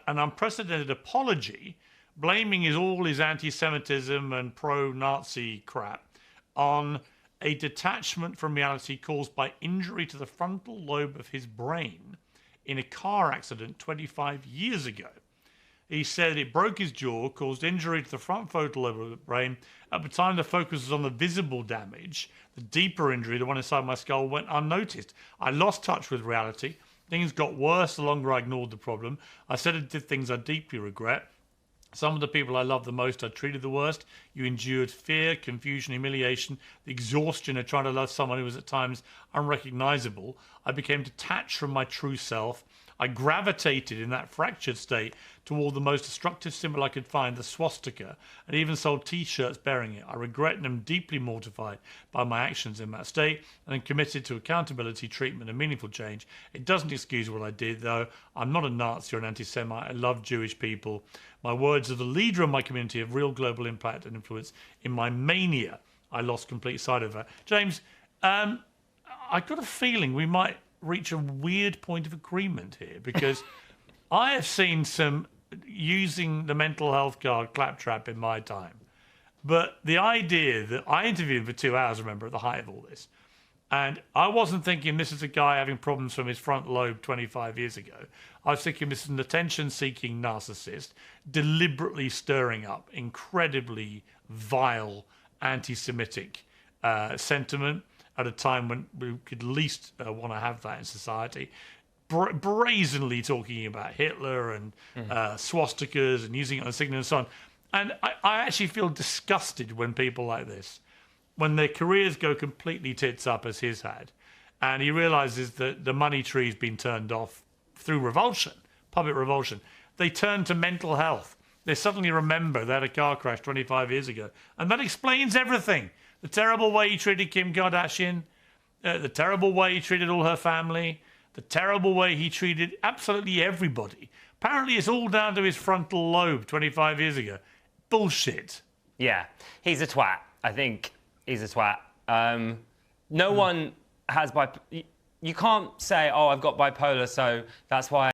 an unprecedented apology, blaming all his anti-Semitism and pro-Nazi crap on a detachment from reality caused by injury to the frontal lobe of his brain in a car accident 25 years ago. He said it broke his jaw, caused injury to the front frontal lobe of the brain. At the time, the focus was on the visible damage. The deeper injury, the one inside my skull, went unnoticed. I lost touch with reality. Things got worse the longer I ignored the problem. I said and did things I deeply regret. Some of the people I love the most I treated the worst. You endured fear, confusion, humiliation, the exhaustion of trying to love someone who was at times unrecognizable. I became detached from my true self. I gravitated in that fractured state toward the most destructive symbol I could find, the swastika, and even sold t-shirts bearing it. I regret and am deeply mortified by my actions in that state and am committed to accountability, treatment, and meaningful change. It doesn't excuse what I did, though. I'm not a Nazi or an anti-Semite. I love Jewish people. My words of the leader of my community have real global impact and influence. In my mania, I lost complete sight of her. James, I got a feeling we might reach a weird point of agreement here, because I have seen some using the mental health card claptrap in my time. But the idea that I interviewed him for 2 hours, remember, at the height of all this, and I wasn't thinking this is a guy having problems from his front lobe 25 years ago. I was thinking this is an attention-seeking narcissist deliberately stirring up incredibly vile anti-Semitic sentiment at a time when we could least want to have that in society. Brazenly talking about Hitler and swastikas and using it on a signal and so on. And I actually feel disgusted when people like this, when their careers go completely tits up as his had, and he realizes that the money tree's been turned off through revulsion, public revulsion, they turn to mental health. They suddenly remember they had a car crash 25 years ago. And that explains everything. The terrible way he treated Kim Kardashian, the terrible way he treated all her family, the terrible way he treated absolutely everybody. Apparently it's all down to his frontal lobe 25 years ago. Bullshit. Yeah, he's a twat. I think he's a twat. No one has you can't say, oh, I've got bipolar, so that's why